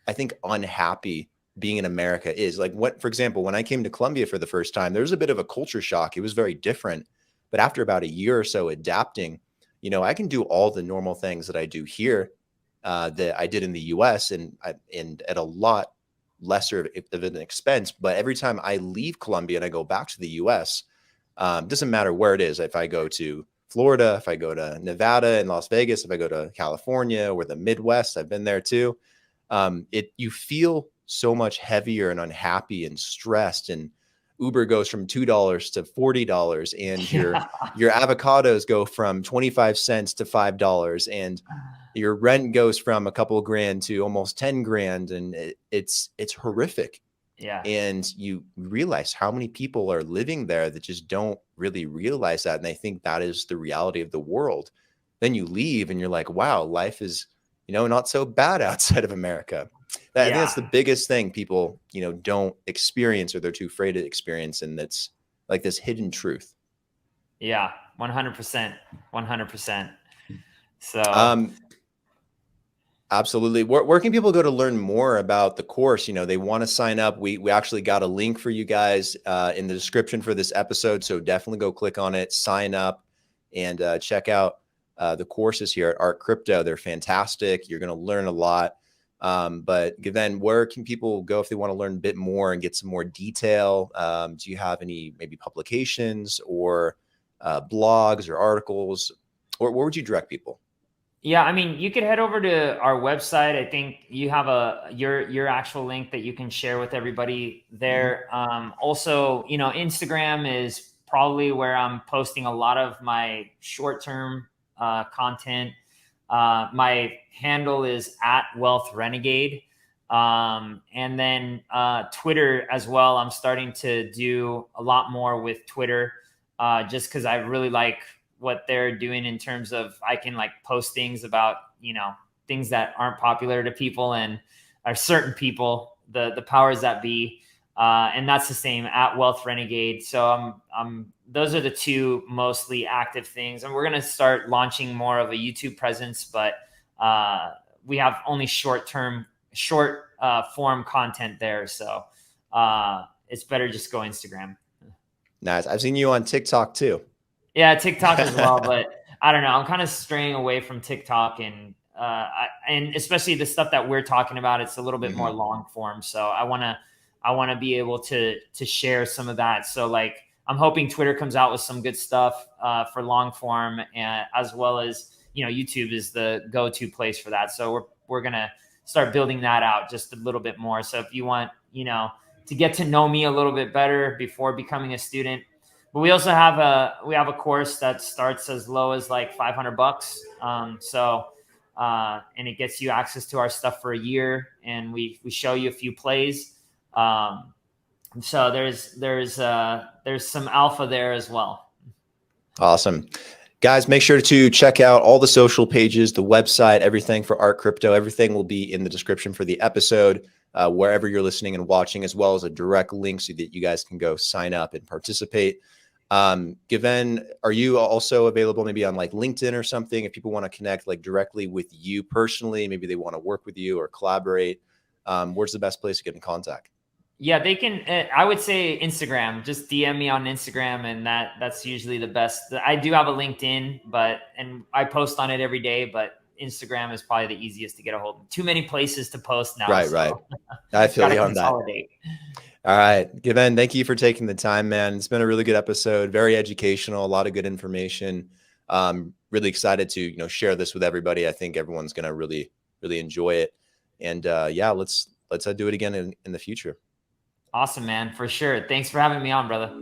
I think, unhappy being in America is. Like, for example, when I came to Colombia for the first time, there was a bit of a culture shock. It was very different. But after about a year or so adapting, I can do all the normal things that I do here, that I did in the US, and at a lot lesser of an expense. But every time I leave Colombia and I go back to the US, doesn't matter where it is. If I go to Florida, if I go to Nevada and Las Vegas, if I go to California or the Midwest, I've been there too. You feel so much heavier and unhappy and stressed, and Uber goes from $2 to $40, and your avocados go from 25 cents to $5, and your rent goes from a couple of grand to almost 10 grand. And it's horrific. Yeah. And you realize how many people are living there that just don't really realize that. And I think that is the reality of the world. Then you leave and you're like, wow, life is, not so bad outside of America. I think that's the biggest thing people, don't experience, or they're too afraid to experience. And that's like this hidden truth. Yeah, 100%. 100%. So, absolutely. Where can people go to learn more about the course? They want to sign up. We actually got a link for you guys in the description for this episode. So definitely go click on it, sign up, and check out the courses here at ARCrypto. They're fantastic. You're going to learn a lot. But Gven, where can people go if they want to learn a bit more and get some more detail? Do you have any maybe publications or blogs or articles, or where would you direct people? Yeah, I mean, you could head over to our website. I think you have your actual link that you can share with everybody there. Also, Instagram is probably where I'm posting a lot of my short-term content. My handle is @WealthRenegade. And then Twitter as well. I'm starting to do a lot more with Twitter, just because I really like what they're doing in terms of, I can like post things about, things that aren't popular to people and are certain people, the powers that be. And that's the same @WealthRenegade. So those are the two mostly active things. And we're going to start launching more of a YouTube presence, but we have only short form content there. So it's better just go Instagram. Nice. I've seen you on TikTok too. Yeah, TikTok as well, but I don't know. I'm kind of straying away from TikTok, and especially the stuff that we're talking about. It's a little bit more long form, so I wanna be able to share some of that. So like, I'm hoping Twitter comes out with some good stuff for long form, and as well as YouTube is the go-to place for that. So we're gonna start building that out just a little bit more. So if you want to get to know me a little bit better before becoming a student. But we also have a course that starts as low as like $500. And it gets you access to our stuff for a year, and we show you a few plays. So there's some alpha there as well. Awesome. Guys, make sure to check out all the social pages, the website, everything for ARCrypto. Everything will be in the description for the episode, wherever you're listening and watching, as well as a direct link so that you guys can go sign up and participate. Gven, are you also available maybe on like LinkedIn or something? If people want to connect like directly with you personally, maybe they want to work with you or collaborate, where's the best place to get in contact? Yeah, they can. I would say Instagram. Just DM me on Instagram, and that's usually the best. I do have a LinkedIn, and I post on it every day, but Instagram is probably the easiest to get a hold of. Too many places to post now. Right, so right. I feel you on that. Consolidate. All right, Gven, thank you for taking the time, man. It's been a really good episode, very educational, a lot of good information. Really excited to share this with everybody. I think everyone's gonna really enjoy it, and yeah, let's do it again in the future. Awesome, man, for sure. Thanks for having me on, brother.